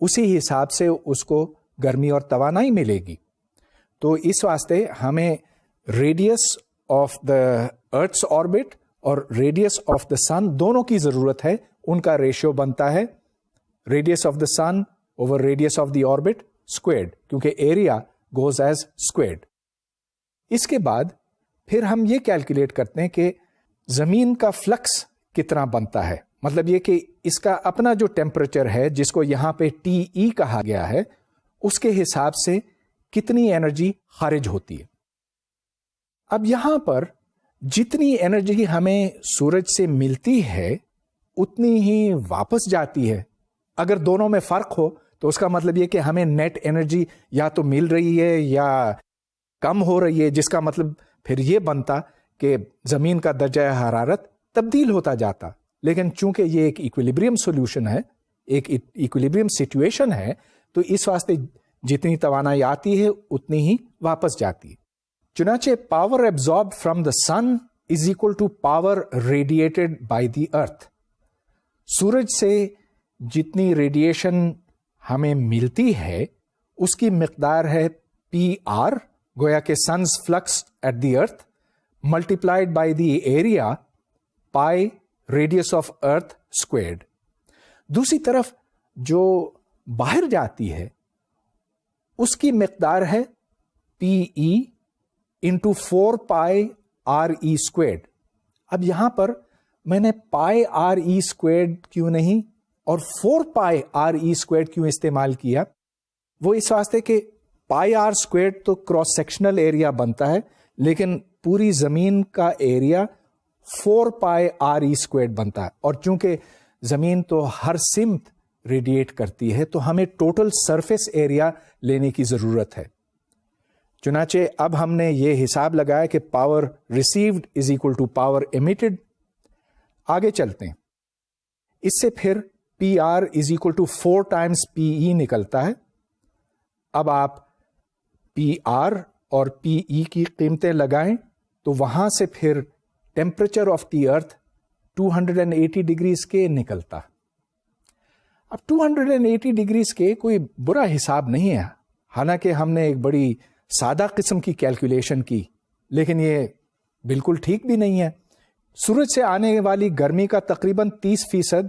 اسی حساب سے اس کو گرمی اور توانائی ملے گی۔ تو اس واسطے ہمیں radius of the earth's orbit اور ریڈیس آف دا سن دونوں کی ضرورت ہے۔ ان کا ریشیو بنتا ہے radius of the sun over radius of the orbit squared, کیونکہ ایریا گوز ایز اسکوائرڈ۔ اس کے بعد پھر ہم یہ کیلکولیٹ کرتے ہیں کہ زمین کا فلکس کتنا بنتا ہے، مطلب یہ کہ اس کا اپنا جو ٹیمپریچر ہے جس کو یہاں پہ ٹی ای کہا گیا ہے، اس کے حساب سے کتنی انرجی خارج ہوتی ہے۔ اب یہاں پر جتنی انرجی ہمیں سورج سے ملتی ہے اتنی ہی واپس جاتی ہے۔ اگر دونوں میں فرق ہو تو اس کا مطلب یہ کہ ہمیں نیٹ انرجی یا تو مل رہی ہے یا کم ہو رہی ہے، جس کا مطلب پھر یہ بنتا کہ زمین کا درجہ حرارت تبدیل ہوتا جاتا۔ لیکن چونکہ یہ ایک ایکویلیبریم سولوشن ہے، ایک ایکویلیبریم سچویشن ہے، تو اس واسطے جتنی توانائی آتی ہے اتنی ہی واپس جاتی ہے۔ چنانچہ power absorbed from the sun is equal to power radiated by the earth. سورج سے جتنی ریڈیشن ہمیں ملتی ہے اس کی مقدار ہے پی آر، گویا کہ sun's flux at the earth multiplied by the area pi radius of earth squared. دوسری طرف جو باہر جاتی ہے اس کی مقدار ہے پی ای انٹو 4 پائی آر ای اسکوائرڈ۔ اب یہاں پر میں نے پائی آر ای اسکوائرڈ کیوں نہیں اور 4 پائی آر ای اسکوائرڈ کیوں استعمال کیا؟ وہ اس واسطے کہ پائی آر اسکوائرڈ تو کراس سیکشنل ایریا بنتا ہے، لیکن پوری زمین کا ایریا 4 پائی آر ای اسکوائرڈ بنتا ہے، اور چونکہ زمین تو ہر سمت ریڈیٹ کرتی ہے تو ہمیں ٹوٹل سرفیس ایریا لینے کی ضرورت ہے۔ چنانچہ اب ہم نے یہ حساب لگایا کہ power received is equal to power emitted. آگے چلتے ہیں، اس سے پھر P R is equal to 4 times P E نکلتا ہے۔ اب آپ پی آر اور پی ای کی قیمتیں لگائیں تو وہاں سے پھر temperature of the earth 280 degrees کے نکلتا۔ اب 280 ڈگریز کے کوئی برا حساب نہیں ہے، حالانکہ ہم نے ایک بڑی سادہ قسم کی کیلکولیشن کی، لیکن یہ بالکل ٹھیک بھی نہیں ہے. سورج سے آنے والی گرمی کا تقریباً 30%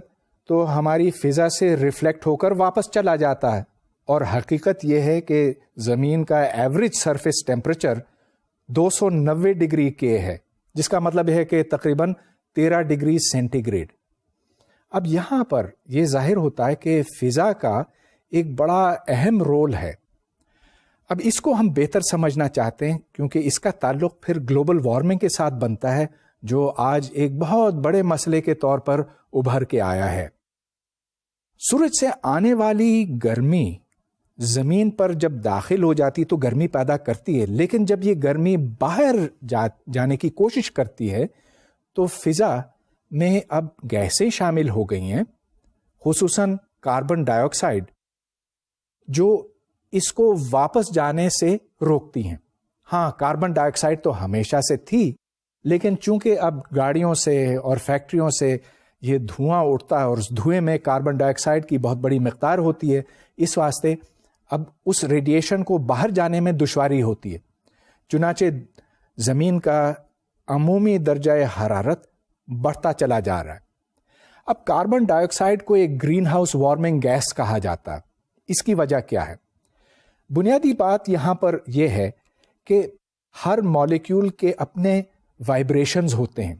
تو ہماری فضا سے ریفلیکٹ ہو کر واپس چلا جاتا ہے، اور حقیقت یہ ہے کہ زمین کا ایوریج سرفیس ٹیمپریچر 290 ڈگری کے ہے، جس کا مطلب ہے کہ تقریباً 13 ڈگری سینٹی گریڈ. اب یہاں پر یہ ظاہر ہوتا ہے کہ فضا کا ایک بڑا اہم رول ہے. اب اس کو ہم بہتر سمجھنا چاہتے ہیں کیونکہ اس کا تعلق پھر گلوبل وارمنگ کے ساتھ بنتا ہے، جو آج ایک بہت بڑے مسئلے کے طور پر ابھر کے آیا ہے. سورج سے آنے والی گرمی زمین پر جب داخل ہو جاتی تو گرمی پیدا کرتی ہے، لیکن جب یہ گرمی باہر جانے کی کوشش کرتی ہے تو فضا میں اب گیسیں شامل ہو گئی ہیں، خصوصاً کاربن ڈائی آکسائڈ، جو اس کو واپس جانے سے روکتی ہیں. ہاں، کاربن ڈائی آکسائڈ تو ہمیشہ سے تھی، لیکن چونکہ اب گاڑیوں سے اور فیکٹریوں سے یہ دھواں اٹھتا ہے اور اس دھوئیں میں کاربن ڈائی آکسائڈ کی بہت بڑی مقدار ہوتی ہے، اس واسطے اب اس ریڈیشن کو باہر جانے میں دشواری ہوتی ہے. چنانچہ زمین کا عمومی درجہ حرارت بڑھتا چلا جا رہا ہے. اب کاربن ڈائی آکسائڈ کو ایک گرین ہاؤس وارمنگ گیس کہا جاتا ہے. اس کی وجہ کیا ہے؟ بنیادی بات یہاں پر یہ ہے کہ ہر مالیکیول کے اپنے وائبریشنز ہوتے ہیں.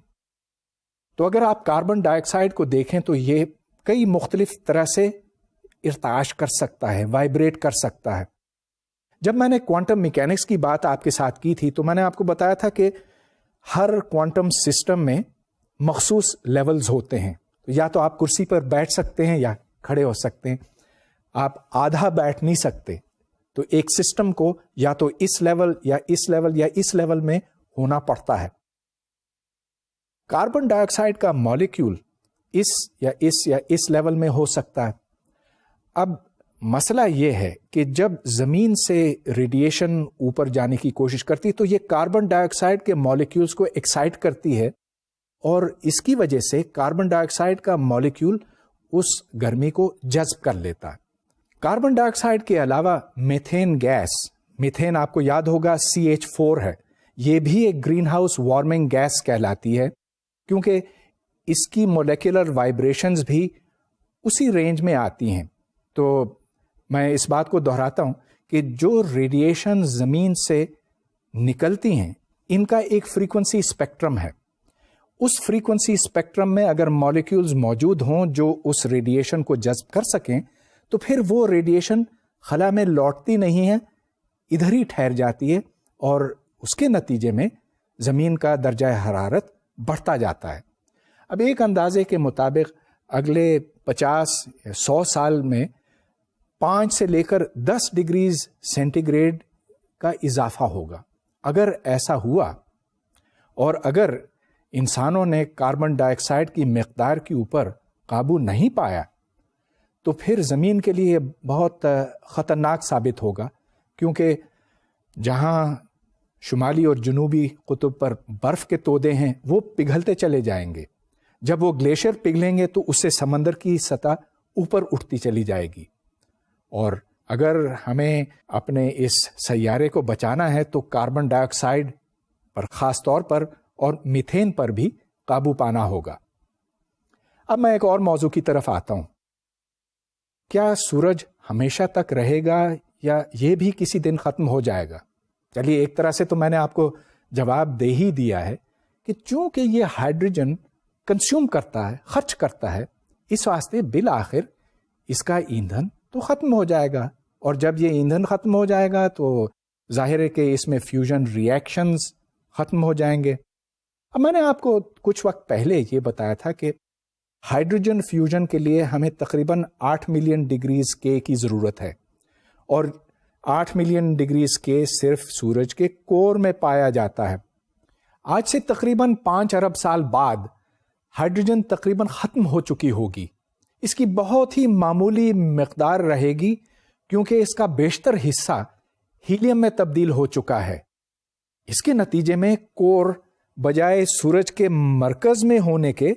تو اگر آپ کاربن ڈائی آکسائڈ کو دیکھیں تو یہ کئی مختلف طرح سے ارتعاش کر سکتا ہے، وائبریٹ کر سکتا ہے. جب میں نے کوانٹم میکینکس کی بات آپ کے ساتھ کی تھی تو میں نے آپ کو بتایا تھا کہ ہر کوانٹم سسٹم میں مخصوص لیولز ہوتے ہیں. یا تو آپ کرسی پر بیٹھ سکتے ہیں یا کھڑے ہو سکتے ہیں، آپ آدھا بیٹھ نہیں سکتے. تو ایک سسٹم کو یا تو اس لیول یا اس لیول یا اس لیول میں ہونا پڑتا ہے. کاربن ڈائی آکسائڈ کا مالیکیول اس لیول میں ہو سکتا ہے. اب مسئلہ یہ ہے کہ جب زمین سے ریڈیشن اوپر جانے کی کوشش کرتی تو یہ کاربن ڈائی آکسائڈ کے مالیکیولز کو ایکسائٹ کرتی ہے، اور اس کی وجہ سے کاربن ڈائی آکسائڈ کا مالیکیول اس گرمی کو جذب کر لیتا ہے. کاربن ڈائی آکسائڈ کے علاوہ میتھین گیس، میتھین آپ کو یاد ہوگا CH4 ہے، یہ بھی ایک گرین ہاؤس وارمنگ گیس کہلاتی ہے، کیونکہ اس کی مولیکولر وائبریشنز بھی اسی رینج میں آتی ہیں. تو میں اس بات کو دہراتا ہوں کہ جو ریڈیشن زمین سے نکلتی ہیں ان کا ایک فریکوینسی اسپیکٹرم ہے. اس فریکوینسی اسپیکٹرم میں اگر مالیکیولز موجود ہوں جو اس ریڈیشن کو جذب کر سکیں تو پھر وہ ریڈیشن خلا میں لوٹتی نہیں ہے، ادھر ہی ٹھہر جاتی ہے، اور اس کے نتیجے میں زمین کا درجہ حرارت بڑھتا جاتا ہے. اب ایک اندازے کے مطابق اگلے 50 یا 100 سال میں 5 سے لے کر 10 ڈگریز سینٹی گریڈ کا اضافہ ہوگا. اگر ایسا ہوا اور اگر انسانوں نے کاربن ڈائی آکسائڈ کی مقدار کے اوپر قابو نہیں پایا تو پھر زمین کے لیے بہت خطرناک ثابت ہوگا، کیونکہ جہاں شمالی اور جنوبی قطب پر برف کے تودے ہیں وہ پگھلتے چلے جائیں گے. جب وہ گلیشیئر پگھلیں گے تو اس سے سمندر کی سطح اوپر اٹھتی چلی جائے گی. اور اگر ہمیں اپنے اس سیارے کو بچانا ہے تو کاربن ڈائی آکسائڈ پر خاص طور پر اور میتھین پر بھی قابو پانا ہوگا. اب میں ایک اور موضوع کی طرف آتا ہوں. کیا سورج ہمیشہ تک رہے گا یا یہ بھی کسی دن ختم ہو جائے گا؟ چلیے، ایک طرح سے تو میں نے آپ کو جواب دے ہی دیا ہے کہ چونکہ یہ ہائیڈروجن کنزیوم کرتا ہے، خرچ کرتا ہے، اس واسطے بالآخر اس کا ایندھن تو ختم ہو جائے گا. اور جب یہ ایندھن ختم ہو جائے گا تو ظاہر ہے کہ اس میں فیوژن ریئیکشنز ختم ہو جائیں گے. اب میں نے آپ کو کچھ وقت پہلے یہ بتایا تھا کہ ہائیڈروجن فیوژن کے لیے ہمیں تقریباً 8 ملین ڈگریز کے کی ضرورت ہے، اور 8 ملین ڈگریز کے صرف سورج کے کور میں پایا جاتا ہے. آج سے تقریباً 5 ارب سال بعد ہائیڈروجن تقریباً ختم ہو چکی ہوگی. اس کی بہت ہی معمولی مقدار رہے گی کیونکہ اس کا بیشتر حصہ ہیلیم میں تبدیل ہو چکا ہے. اس کے نتیجے میں کور بجائے سورج کے مرکز میں ہونے کے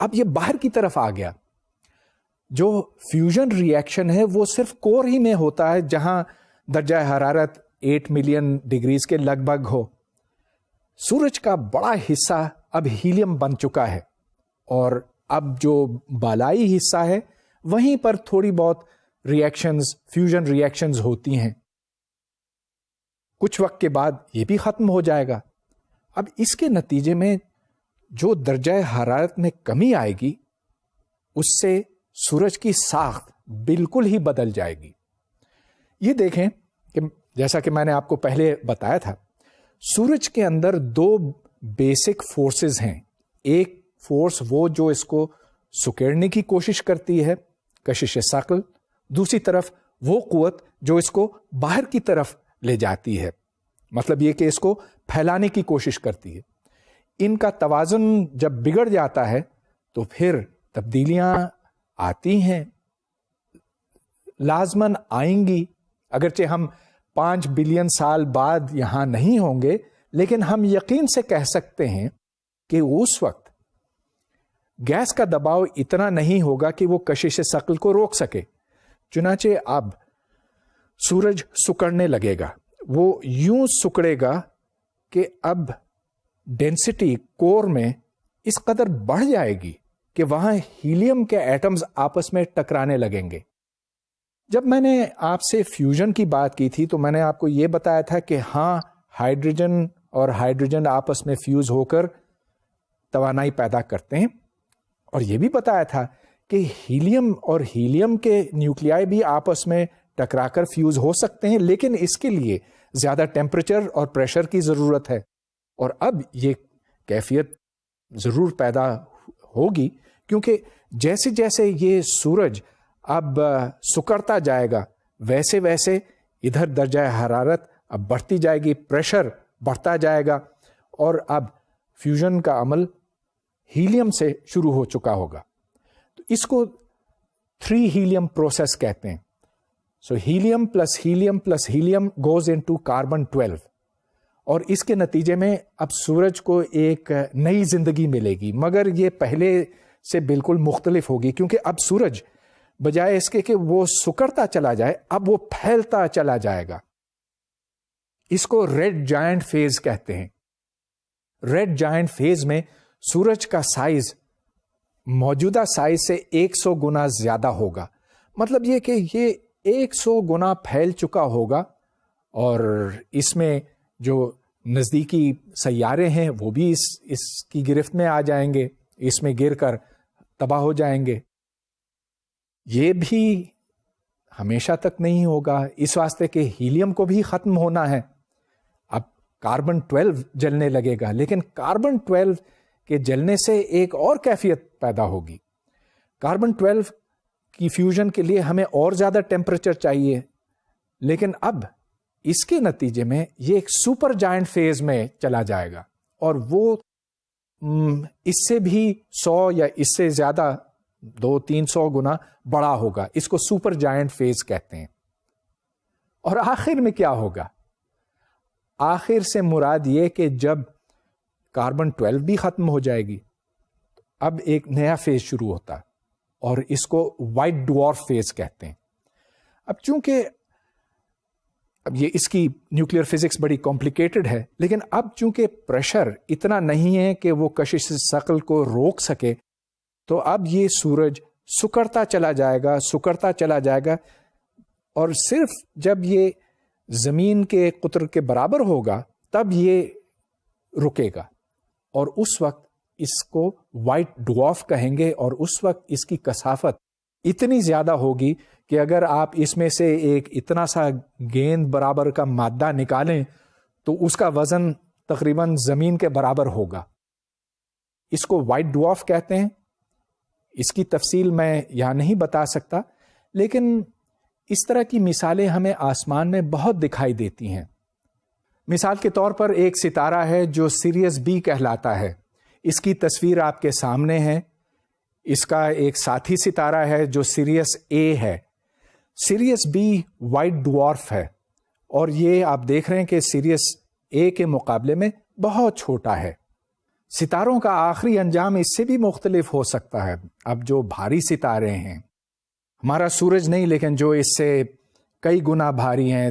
اب یہ باہر کی طرف آ گیا. جو فیوژن ری ایکشن ہے وہ صرف کور ہی میں ہوتا ہے جہاں درجہ حرارت 8 ملین ڈگریز کے لگ بھگ ہو. سورج کا بڑا حصہ اب ہیلیم بن چکا ہے اور اب جو بالائی حصہ ہے وہیں پر تھوڑی بہت ریئیکشنز، فیوژن ریئیکشنز ہوتی ہیں. کچھ وقت کے بعد یہ بھی ختم ہو جائے گا. اب اس کے نتیجے میں جو درجہ حرارت میں کمی آئے گی اس سے سورج کی ساخت بالکل ہی بدل جائے گی. یہ دیکھیں کہ جیسا کہ میں نے آپ کو پہلے بتایا تھا، سورج کے اندر 2 بیسک فورسز ہیں. ایک فورس وہ جو اس کو سکیڑنے کی کوشش کرتی ہے، کشش ثقل. دوسری طرف وہ قوت جو اس کو باہر کی طرف لے جاتی ہے، مطلب یہ کہ اس کو پھیلانے کی کوشش کرتی ہے. ان کا توازن جب بگڑ جاتا ہے تو پھر تبدیلیاں آتی ہیں، لازماً آئیں گی. اگرچہ ہم 5 بلین سال بعد یہاں نہیں ہوں گے، لیکن ہم یقین سے کہہ سکتے ہیں کہ اس وقت گیس کا دباؤ اتنا نہیں ہوگا کہ وہ کشش ثقل کو روک سکے. چنانچہ اب سورج سکڑنے لگے گا. وہ یوں سکڑے گا کہ اب ڈینسٹی کور میں اس قدر بڑھ جائے گی کہ وہاں ہیلیم کے ایٹمز آپس میں ٹکرانے لگیں گے. جب میں نے آپ سے فیوژن کی بات کی تھی تو میں نے آپ کو یہ بتایا تھا کہ ہاں، ہائیڈروجن اور ہائیڈروجن آپس میں فیوز ہو کر توانائی پیدا کرتے ہیں، اور یہ بھی بتایا تھا کہ ہیلیم اور ہیلیم کے نیوکلیائی بھی آپس میں ٹکرا کر فیوز ہو سکتے ہیں، لیکن اس کے لیے زیادہ ٹیمپریچر اور پریشر کی ضرورت ہے. اور اب یہ کیفیت ضرور پیدا ہوگی، کیونکہ جیسے جیسے یہ سورج اب سکڑتا جائے گا ویسے ویسے ادھر درجہ حرارت اب بڑھتی جائے گی، پریشر بڑھتا جائے گا، اور اب فیوژن کا عمل ہیلیم سے شروع ہو چکا ہوگا. تو اس کو 3 ہیلیم پروسیس کہتے ہیں. So helium plus helium plus helium goes into carbon 12، اور اس کے نتیجے میں اب سورج کو ایک نئی زندگی ملے گی، مگر یہ پہلے سے بالکل مختلف ہوگی، کیونکہ اب سورج بجائے اس کے کہ وہ سکڑتا چلا جائے، اب وہ پھیلتا چلا جائے گا. اس کو ریڈ جائنٹ فیز کہتے ہیں. ریڈ جائنٹ فیز میں سورج کا سائز موجودہ سائز سے 100 گنا زیادہ ہوگا. مطلب یہ کہ یہ 100 گنا پھیل چکا ہوگا، اور اس میں جو نزدیکی سیارے ہیں وہ بھی اس کی گرفت میں آ جائیں گے، اس میں گر کر تباہ ہو جائیں گے. یہ بھی ہمیشہ تک نہیں ہوگا، اس واسطے کہ ہیلیم کو بھی ختم ہونا ہے. اب کاربن 12 جلنے لگے گا، لیکن کاربن 12 کے جلنے سے ایک اور کیفیت پیدا ہوگی. کاربن 12 کی فیوژن کے لیے ہمیں اور زیادہ ٹیمپریچر چاہیے، لیکن اب اس کے نتیجے میں یہ ایک سپر جائنٹ فیز میں چلا جائے گا، اور وہ اس سے بھی 100 یا اس سے زیادہ 200-300 گنا بڑا ہوگا. اس کو سپر جائنٹ فیز کہتے ہیں. اور آخر میں کیا ہوگا؟ آخر سے مراد یہ کہ جب کاربن 12 بھی ختم ہو جائے گی، اب ایک نیا فیز شروع ہوتا، اور اس کو وائٹ ڈوارف فیز کہتے ہیں. اب چونکہ اب یہ اس کی نیوکلیئر فزکس بڑی کمپلیکیٹڈ ہے، لیکن اب چونکہ پریشر اتنا نہیں ہے کہ وہ کشش ثقل کو روک سکے، تو اب یہ سورج سکڑتا چلا جائے گا، سکڑتا چلا جائے گا، اور صرف جب یہ زمین کے قطر کے برابر ہوگا تب یہ رکے گا، اور اس وقت اس کو وائٹ ڈوارف کہیں گے. اور اس وقت اس کی کثافت اتنی زیادہ ہوگی کہ اگر آپ اس میں سے ایک اتنا سا گیند برابر کا مادہ نکالیں تو اس کا وزن تقریباً زمین کے برابر ہوگا. اس کو وائٹ ڈوارف کہتے ہیں. اس کی تفصیل میں یہاں نہیں بتا سکتا، لیکن اس طرح کی مثالیں ہمیں آسمان میں بہت دکھائی دیتی ہیں. مثال کے طور پر ایک ستارہ ہے جو سیریس بی کہلاتا ہے. اس کی تصویر آپ کے سامنے ہے. اس کا ایک ساتھی ستارہ ہے جو سیریس اے ہے. سیریس بی وائٹ ڈوارف ہے، اور یہ آپ دیکھ رہے ہیں کہ سیریس اے کے مقابلے میں بہت چھوٹا ہے. ستاروں کا آخری انجام اس سے بھی مختلف ہو سکتا ہے. اب جو بھاری ستارے ہیں، ہمارا سورج نہیں، لیکن جو اس سے کئی گنا بھاری ہیں،